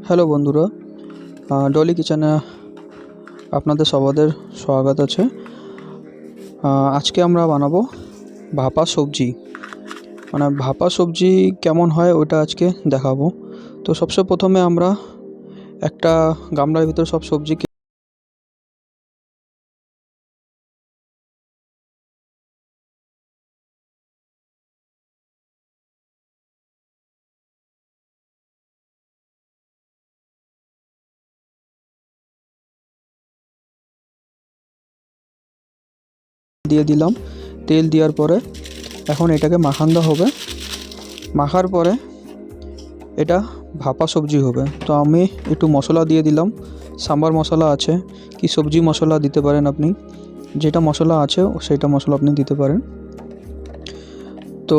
Hello বন্ধুরা, ডলি কিচেনে আপনাদের সবাদের স্বাগত আছে। আজকে আমরা বানাবো ভাপা সবজি। মানে ভাপা সবজি কেমন হয় ওটা আজকে দেখাবো। তো সবচেয়ে প্রথমে আমরা একটা গামলার ভিতরে সব সবজি দিয়ে দিলাম। তেল দেওয়ার পরে এখন এটাকে মাখানো হবে। মাখার পরে এটা ভাপা সবজি হবে। তো আমি একটু মশলা দিয়ে দিলাম। সাম্বার মশলা আছে, কি সবজি মশলা দিতে পারেন আপনি, যেটা মশলা আছে সেটা মশলা আপনি দিতে পারেন। তো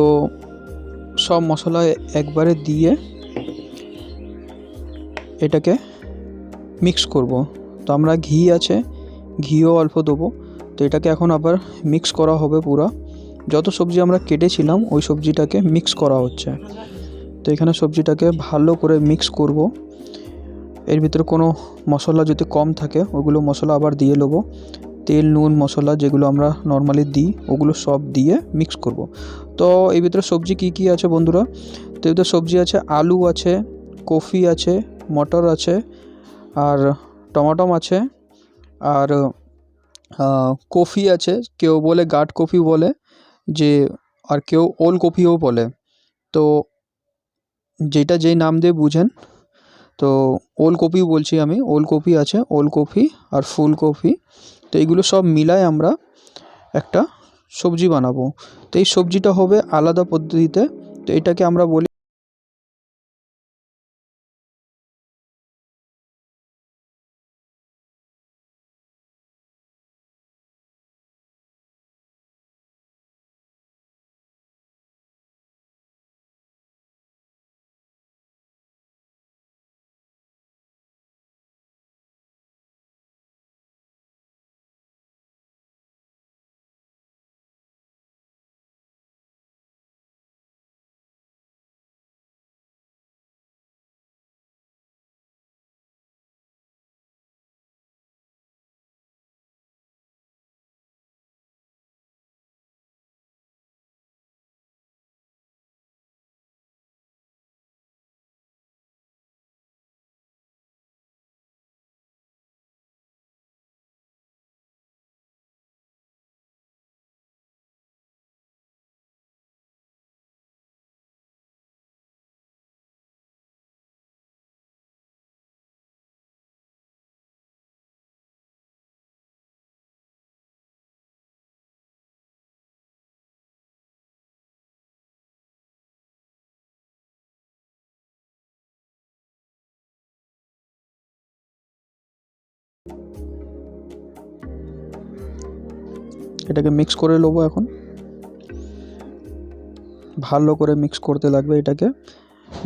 সব মশলা একবারে দিয়ে এটাকে মিক্স করব। তো আমরা ঘি আছে, ঘিও অল্প দেবো। তো এটাকে এখন আবার মিক্স করা হবে পুরা। যত সবজি আমরা কেটেছিলাম ওই সবজিটাকে মিক্স করা হচ্ছে। তো এখানে সবজিটাকে ভালো করে মিক্স করব। এর ভিতরে কোনো মশলা যদি কম থাকে ওগুলো মশলা আবার দিয়ে নেবো। তেল, নুন, মশলা যেগুলো আমরা নর্মালি দিই ওগুলো সব দিয়ে মিক্স করব। তো এই ভিতরে সবজি কি কি আছে বন্ধুরা? তো এর ভিতরে সবজি আছে, আলু আছে, কফি আছে, মটর আছে, আর টমাটম আছে, আর কফি আছে। কেউ বলে গাঢ় কফি বলে, যে আর কেউ ওলকপিও বলে। তো যেটা যেই নাম দিয়ে বুঝেন। তো ওলকপি বলছি আমি, ওলকপি আছে, ওলকপি আর ফুলকপি। তো এইগুলো সব মিলায় আমরা একটা সবজি বানাবো। তো এই সবজিটা হবে আলাদা পদ্ধতিতে। তো এটাকে আমরা বলি, এটাকে মিক্স করে নেবো। এখন ভালো করে মিক্স করতে লাগবে এটাকে,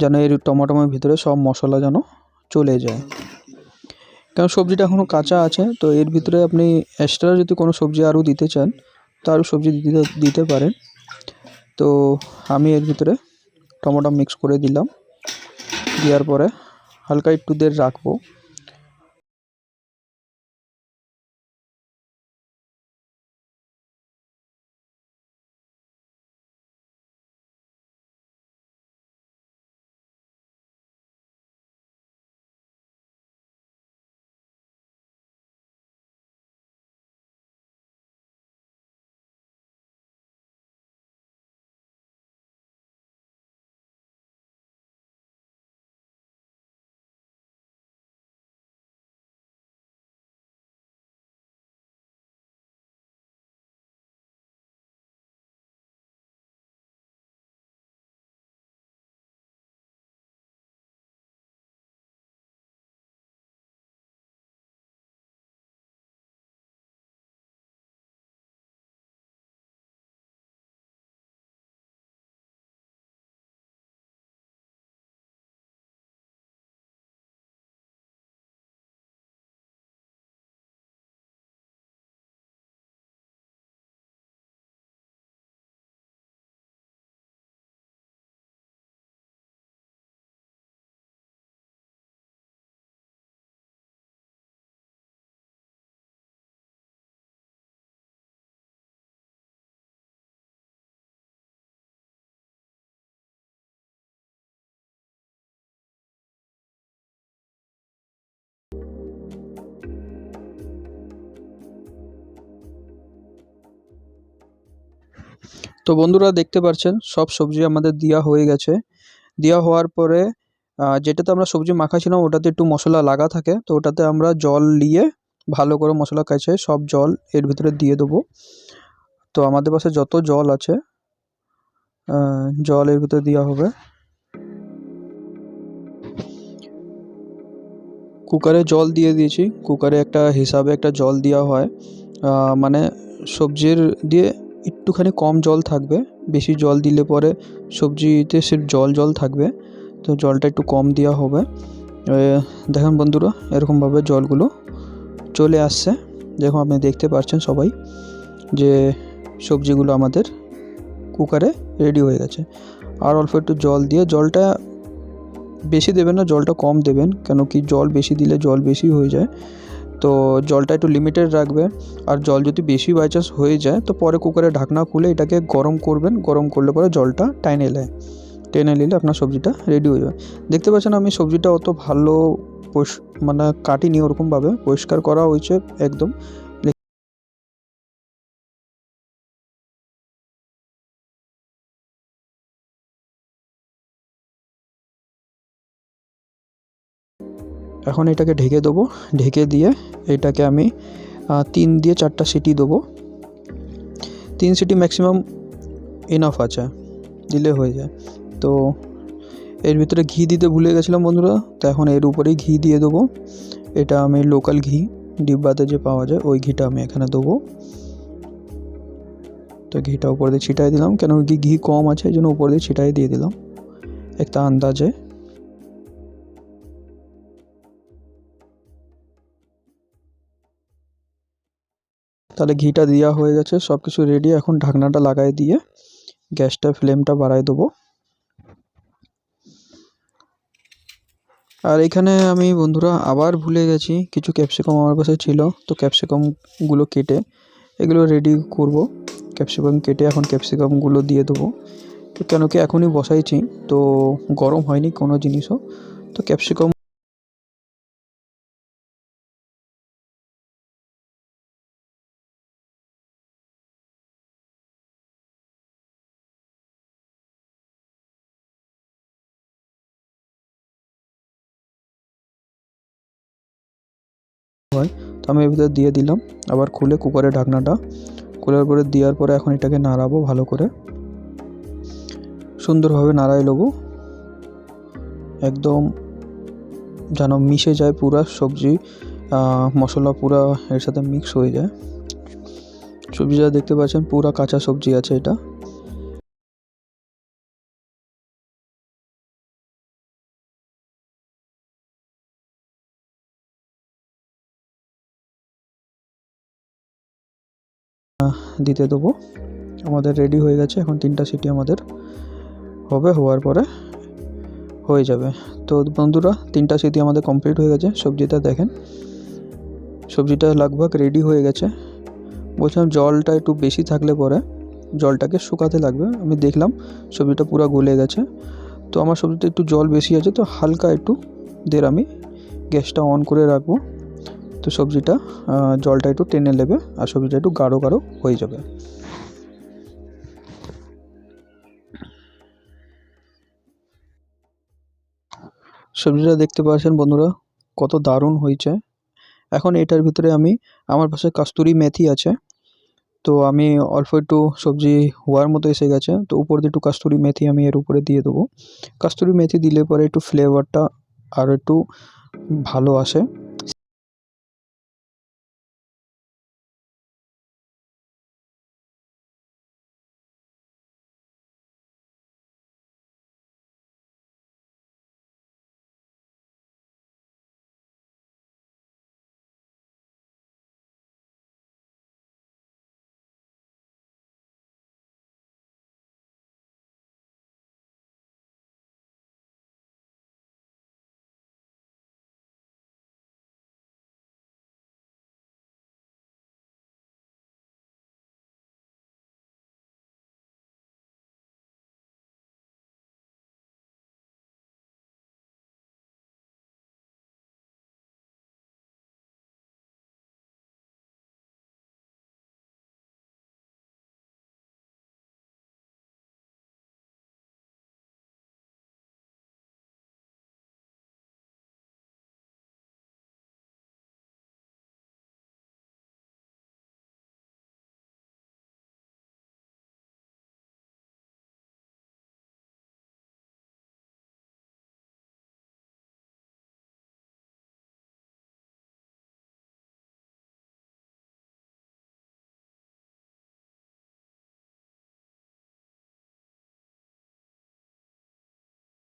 যেন এর টমাটোমের ভিতরে সব মশলা যেন চলে যায়। কারণ সবজিটা এখনও কাঁচা আছে। তো এর ভিতরে আপনি এক্সট্রা যদি কোনো সবজি আরও দিতে চান তো আরও সবজি দিতে পারেন। তো আমি এর ভিতরে টমেটো মিক্স করে দিলাম। দেওয়ার পরে হালকা একটু দের রাখবো। তো বন্ধুরা দেখতে পাচ্ছেন সব সবজি আমাদের দেওয়া হয়ে গেছে। দেওয়া হওয়ার পরে যেটাতে আমরা সবজি মাখাছিলাম ওটাতে একটু মশলা লাগা থাকে, তো ওটাতে আমরা জল নিয়ে ভালো করে মশলা কাছে সব জল এর ভিতরে দিয়ে দেবো। তো আমাদের পাশে যত জল আছে জল এর ভিতরে দেওয়া হবে। কুকারে জল দিয়ে দিয়েছি। কুকারে একটা হিসাবে একটা জল দেওয়া হয়, মানে সবজির দিয়ে একটুখানি কম জল থাকবে। বেশি জল দিলে পরে সবজিতে সির্ফ জল জল থাকবে, তো জলটা একটু কম দেওয়া হবে। দেখেন বন্ধুরা এরকমভাবে জলগুলো চলে আসছে। দেখুন আপনি দেখতে পাচ্ছেন সবাই যে সবজিগুলো আমাদের কুকারে রেডি হয়ে গেছে। আর অল্প একটু জল দিয়ে, জলটা বেশি দেবেন না, জলটা কম দেবেন, কেন কি জল বেশি দিলে জল বেশি হয়ে যায়। তো জলটা একটু লিমিটেড রাখবেন। আর জল যদি বেশি বাই চান্স হয়ে যায় তো পরে কুকারে ঢাকনা খুলে এটাকে গরম করবেন। গরম করলে পরে জলটা টেনে নিলে আপনার সবজিটা রেডি হয়ে যাবে। দেখতে পাচ্ছেন আমি সবজিটা অত ভালো মানে কাটিনি, ওরকমভাবে পরিষ্কার করা হয়েছে একদম। এখন এটাকে ঢেকে দেবো। ঢেকে দিয়ে এটাকে আমি 3 দিয়ে 4টা সিটি দেবো। 3 সিটি ম্যাক্সিমাম ইনাফ আছে, দিলে হয়ে যায়। তো এর ভিতরে ঘি দিতে ভুলে গেছিলাম বন্ধুরা, তো এখন এর উপরেই ঘি দিয়ে দেবো। এটা আমি লোকাল ঘি, ডিব্বাতে যে পাওয়া যায় ওই ঘিটা আমি এখানে দেবো। তো ঘিটা উপর দিয়ে ছিটাই দিলাম, কেন কি ঘি কম আছে এই জন্য উপর দিয়ে ছিটাই দিয়ে দিলাম একটা আন্দাজে। তাহলে ঘিটা দেওয়া হয়ে গেছে, সব কিছু রেডি। এখন ঢাকনাটা লাগাই দিয়ে গ্যাসটা ফ্লেমটা বাড়াই দেবো। আর এখানে আমি বন্ধুরা আবার ভুলে গেছি, কিছু ক্যাপসিকাম আমার কাছে ছিল, তো ক্যাপসিকামগুলো কেটে এগুলো রেডি করব। ক্যাপসিকাম কেটে এখন ক্যাপসিকামগুলো দিয়ে দেবো। তো কেন কি এখনই বসাইছি, তো গরম হয়নি কোনো জিনিসও। তো ক্যাপসিকাম হয়, তো আমি এর ভিতরে দিয়ে দিলাম। আবার খুলে কুকারে ঢাকনাটা খোলার পরে দেওয়ার পরে এখন এটাকে নাড়াবো ভালো করে, সুন্দরভাবে নাড়াই নেবো একদম, যেন মিশে যায় পুরা সবজি, মশলা পুরা এর সাথে মিক্স হয়ে যায়। সবজিটা দেখতে পাচ্ছেন পুরা কাঁচা সবজি আছে এটা। দিতে দেবো। আমাদের রেডি হয়ে গেছে। এখন 3টা সিটি আমাদের হবে, হওয়ার পরে হয়ে যাবে। তো বন্ধুরা 3টা সিটি আমাদের কমপ্লিট হয়ে গেছে। সবজিটা দেখেন, সবজিটা লাগভাগ রেডি হয়ে গেছে। বলছিলাম জলটা একটু বেশি থাকলে পরে জলটাকে শুকাতে লাগবে। আমি দেখলাম সবজিটা পুরো গলে গেছে, তো আমার সবজিতে একটু জল বেশি আছে, তো হালকা একটু দের আমি গ্যাসটা অন করে রাখবো। তো সবজিটা জলটা একটু টেনে নেবে আর সবজিটা একটু গাঢ় গাঢ় হয়ে যাবে। সবজিটা দেখতে পাচ্ছেন বন্ধুরা কত দারুণ হয়েছে। এখন এটার ভিতরে আমি, আমার পাশে কাস্তুরি মেথি আছে, তো আমি অল্প একটু সবজি হওয়ার মতো এসে গেছে, তো উপর দিয়ে একটু কাস্তুরি মেথি আমি এর উপরে দিয়ে দেবো। কাস্তুরি মেথি দিলে পরে একটু ফ্লেভারটা আরও একটু ভালো আসে।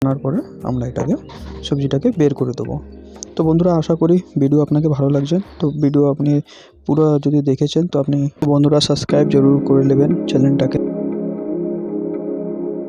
আনার পরে আমরা এটাকে সবজিটাকে বের করে দেবো। তো বন্ধুরা, আশা করি ভিডিও আপনাকে ভালো লাগছে। তো ভিডিও আপনি পুরো যদি দেখেছেন তো আপনি বন্ধুরা সাবস্ক্রাইব জরুর করে নেবেন চ্যানেলটাকে।